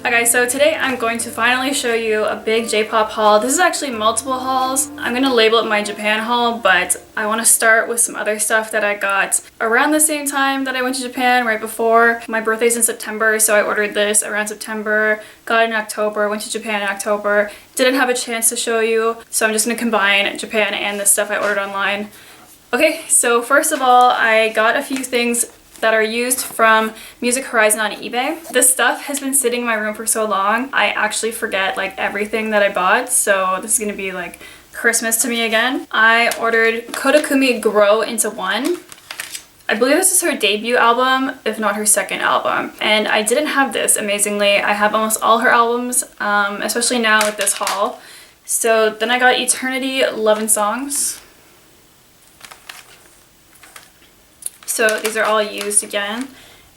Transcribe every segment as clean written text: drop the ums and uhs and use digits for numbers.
Hi guys, so today I'm going to finally show you a big J-pop haul. This is actually multiple hauls. I'm gonna label it my Japan haul, but I want to start with some other stuff that I got around the same time that I went to Japan, right before. My birthday's in September, so I ordered this around September, got it in October, went to Japan in October. Didn't have a chance to show you, so I'm just gonna combine Japan and the stuff I ordered online. Okay, so first of all, I got a few things that are used from Music Horizon on eBay. This stuff has been sitting in my room for so long, I actually forget like everything that I bought, so this is gonna be like Christmas to me again. I ordered Koda Kumi Grow into One. I believe this is her debut album, if not her second album. And I didn't have this, amazingly. I have almost all her albums, especially now with this haul. So then I got Eternity, Love and Songs. So these are all used again.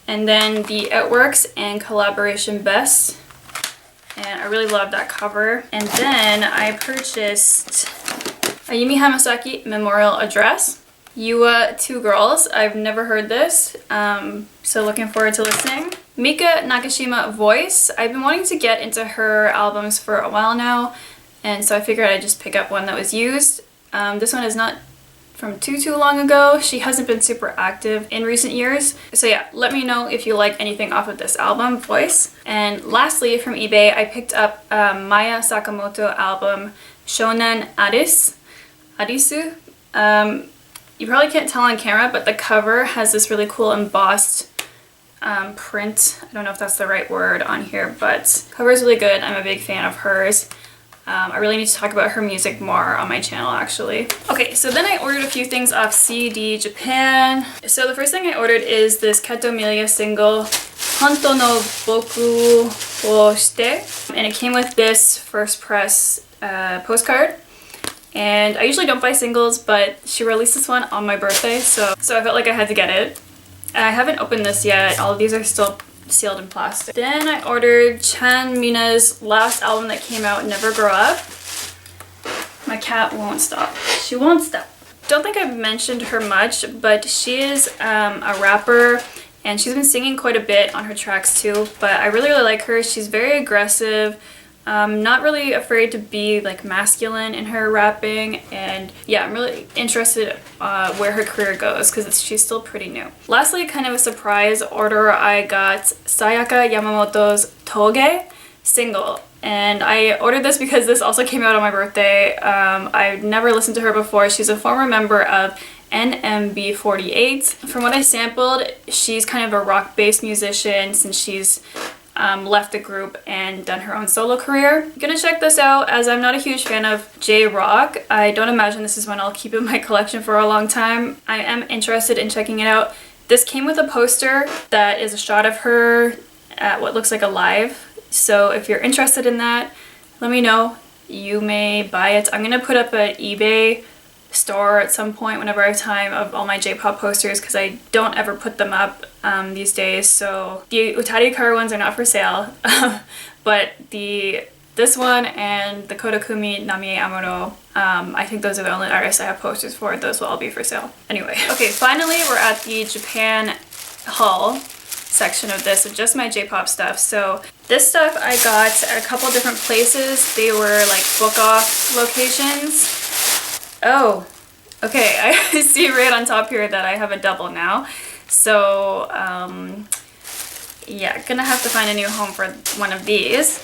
And then the Outworks and Collaboration Best. And I really love that cover. And then I purchased Ayumi Hamasaki Memorial Address. Yua Two Girls. I've never heard this, so looking forward to listening. Mika Nakashima Voice. I've been wanting to get into her albums for a while now, and so I figured I'd just pick up one that was used. This one is not from too long ago. She hasn't been super active in recent years. So yeah, let me know if you like anything off of this album, Voice. And lastly, from eBay, I picked up Maaya Sakamoto album, Shonen Arisu. You probably can't tell on camera, but the cover has this really cool embossed print. I don't know if that's the right word on here, but the cover is really good. I'm a big fan of hers. I really need to talk about her music more on my channel, actually. Okay, so then I ordered a few things off CDJapan. So the first thing I ordered is this Kato Miliyah single, Honto no Boku wo Shitte. And it came with this first press postcard. And I usually don't buy singles, but she released this one on my birthday, so I felt like I had to get it. I haven't opened this yet. All of these are still sealed in plastic. Then I ordered Chanmina's last album that came out, Never Grow Up. My cat won't stop. She won't stop. Don't think I've mentioned her much, but she is a rapper, and she's been singing quite a bit on her tracks too, but I really like her. She's very aggressive. Not really afraid to be like masculine in her rapping, and yeah, I'm really interested where her career goes because she's still pretty new. Lastly, kind of a surprise order, I got Sayaka Yamamoto's Toge single, and I ordered this because this also came out on my birthday. I've never listened to her before. She's a former member of NMB48. From what I sampled, she's kind of a rock-based musician since she's left the group and done her own solo career. I'm gonna check this out as I'm not a huge fan of J-rock. I don't imagine this is one I'll keep in my collection for a long time. I am interested in checking it out. This came with a poster that is a shot of her at what looks like a live. So if you're interested in that, let me know. You may buy it. I'm gonna put up an eBay store at some point whenever I have time of all my J-pop posters because I don't ever put them up these days. So the Utada Hikaru ones are not for sale, but this one and the Koda Kumi Namie Amuro, I think those are the only artists I have posters for. Those will all be for sale. Anyway, okay, finally we're at the Japan haul section of this, of just my J-pop stuff. So this stuff I got at a couple different places. They were like BookOFF locations. Oh, okay, I see right on top here that I have a double now. So, yeah, gonna have to find a new home for one of these.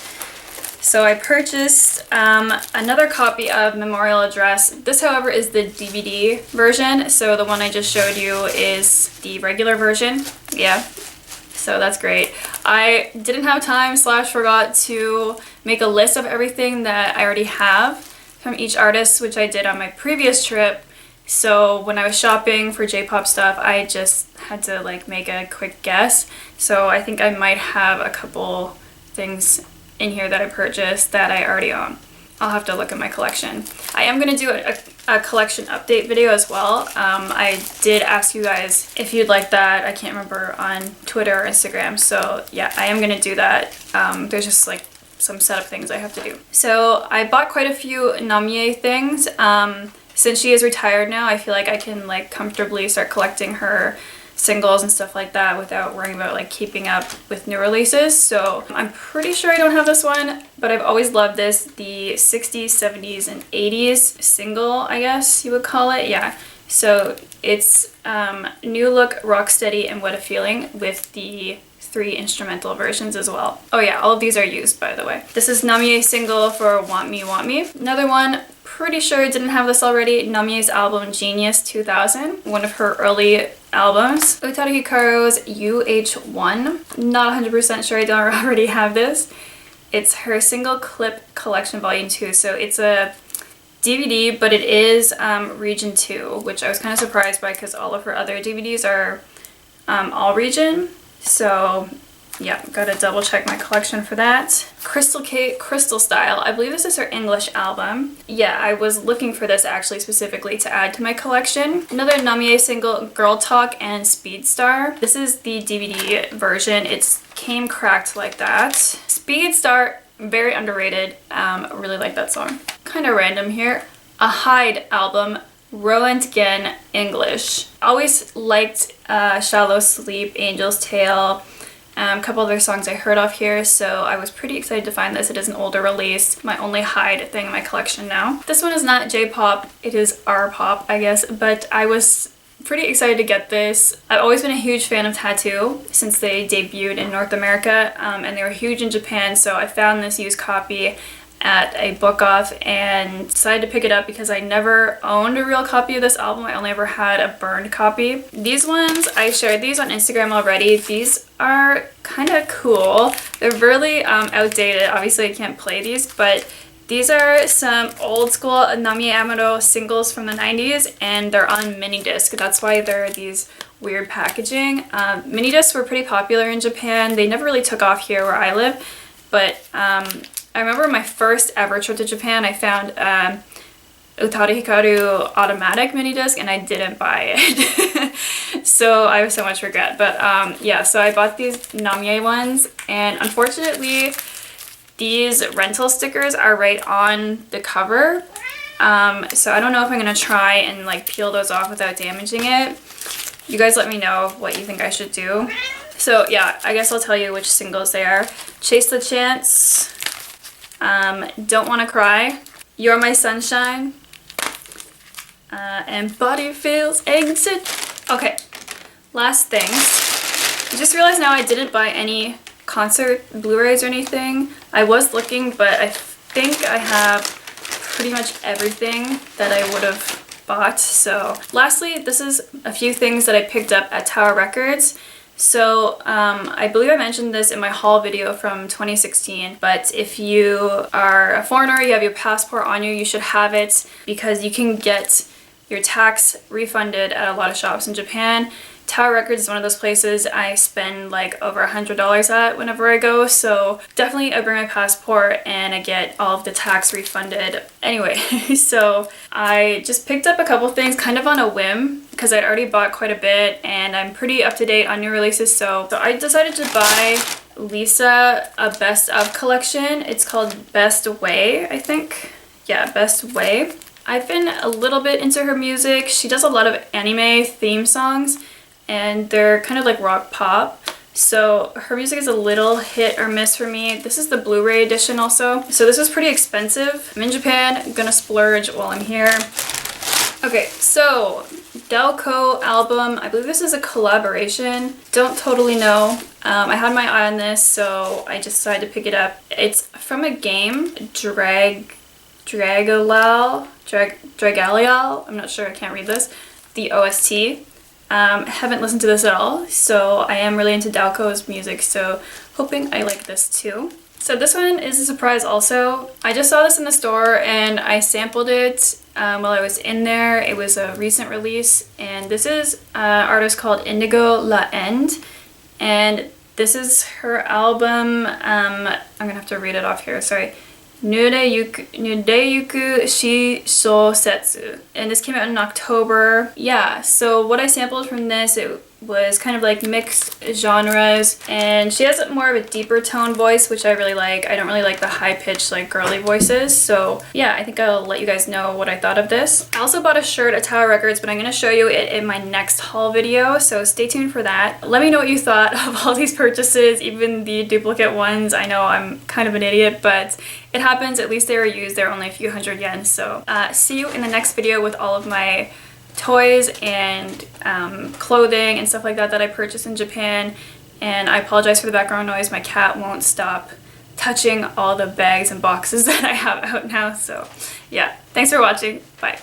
So I purchased another copy of Memorial Address. This, however, is the DVD version. So the one I just showed you is the regular version. Yeah, so that's great. I didn't have time / forgot to make a list of everything that I already have from each artist, which I did on my previous trip. So when I was shopping for J-pop stuff, I just had to like make a quick guess. So I think I might have a couple things in here that I purchased that I already own. I'll have to look at my collection. I am gonna do a collection update video as well. I did ask you guys if you'd like that. I can't remember, on Twitter or Instagram. So yeah, I am gonna do that. There's just like some setup things I have to do. So I bought quite a few Namie things. Since she is retired now, I feel like I can like comfortably start collecting her singles and stuff like that without worrying about like keeping up with new releases. So I'm pretty sure I don't have this one, but I've always loved this, the 60s, 70s, and 80s single, I guess you would call it. Yeah. So it's New Look, Rocksteady, and What a Feeling with the 3 instrumental versions as well. Oh yeah, all of these are used, by the way. This is Namie's single for Want Me, Want Me. Another one, pretty sure didn't have this already, Namie's album Genius 2000, one of her early albums. Utada Hikaru's UH1. Not 100% sure I don't already have this. It's her single clip collection volume 2, so it's a DVD, but it is region 2, which I was kind of surprised by because all of her other DVDs are all region. So yeah, gotta double check my collection for that. Crystal Cake, Crystal Style. I believe this is her English album. Yeah, I was looking for this actually specifically to add to my collection. Another Namie single, Girl Talk and Speed Star. This is the DVD version. It came cracked like that. Speed Star, very underrated. Really like that song. Kind of random here. A Hyde album, ROENTGEN English. Always liked Shallow Sleep, Angel's Tale, a couple other songs I heard off here, so I was pretty excited to find this. It is an older release, my only Hyde thing in my collection now. This one is not J-pop, it is R-pop, I guess, but I was pretty excited to get this. I've always been a huge fan of Tattoo since they debuted in North America, and they were huge in Japan, so I found this used copy at a BookOFF and decided to pick it up because I never owned a real copy of this album. I only ever had a burned copy. These ones, I shared these on Instagram already. These are kind of cool. They're really outdated. Obviously I can't play these, but these are some old school Namie Amuro singles from the 90s, and they're on mini disc. That's why they're these weird packaging. Mini discs were pretty popular in Japan. They never really took off here where I live, but I remember my first ever trip to Japan, I found Utada Hikaru automatic mini disc and I didn't buy it. So I have so much regret. But yeah, so I bought these Namie ones, and unfortunately these rental stickers are right on the cover. So I don't know if I'm going to try and like peel those off without damaging it. You guys let me know what you think I should do. So yeah, I guess I'll tell you which singles they are. Chase the Chance, Don't Wanna Cry, You're My Sunshine, and Body Feels Exit. Okay, last things. I just realized now I didn't buy any concert Blu-rays or anything. I was looking, but I think I have pretty much everything that I would have bought. So lastly, this is a few things that I picked up at Tower Records. So I believe I mentioned this in my haul video from 2016, but if you are a foreigner, you have your passport on you, you should have it because you can get your tax refunded at a lot of shops in Japan. Tower Records is one of those places I spend like over $100 at whenever I go, so definitely I bring my passport and I get all of the tax refunded. Anyway, so I just picked up a couple things kind of on a whim because I'd already bought quite a bit and I'm pretty up to date on new releases, so I decided to buy Lisa a best of collection. It's called Best Way, I think. Yeah, Best Way. I've been a little bit into her music. She does a lot of anime theme songs, and they're kind of like rock pop. So her music is a little hit or miss for me. This is the Blu-ray edition also. So this was pretty expensive. I'm in Japan, I'm gonna splurge while I'm here. Okay, so DAOKO album. I believe this is a collaboration. Don't totally know. I had my eye on this, so I just decided to pick it up. It's from a game, Dragalia. I'm not sure, I can't read this. The OST. Haven't listened to this at all, so I am really into DAOKO's music, so hoping I like this too. So this one is a surprise also. I just saw this in the store and I sampled it while I was in there. It was a recent release, and this is an artist called Indigo La End, and this is her album. I'm gonna have to read it off here, sorry. Nureyuku Shishosetsu, and this came out in October. Yeah, so what I sampled from this, it was kind of like mixed genres, and she has more of a deeper tone voice, which I really like. I don't really like the high-pitched like girly voices, so yeah, I think I'll let you guys know what I thought of this. I also bought a shirt at Tower Records, but I'm going to show you it in my next haul video, so stay tuned for that. Let me know what you thought of all these purchases, even the duplicate ones. I know I'm kind of an idiot, but it happens. At least they were used. They're only a few hundred yen, so see you in the next video with all of my toys and clothing and stuff like that that I purchased in Japan. And I apologize for the background noise. My cat won't stop touching all the bags and boxes that I have out now. So yeah, thanks for watching. Bye.